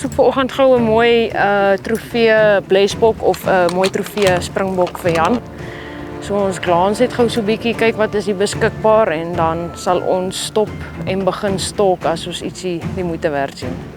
soek vanoggend gou 'n mooi trofee blesbok of 'n mooi trofee springbok vir Jan. So ons glans net gou so 'n bietjie kyk wat is die beskikbaar en dan sal ons stop en begin stalk as ons ietsie die moeite werd sien.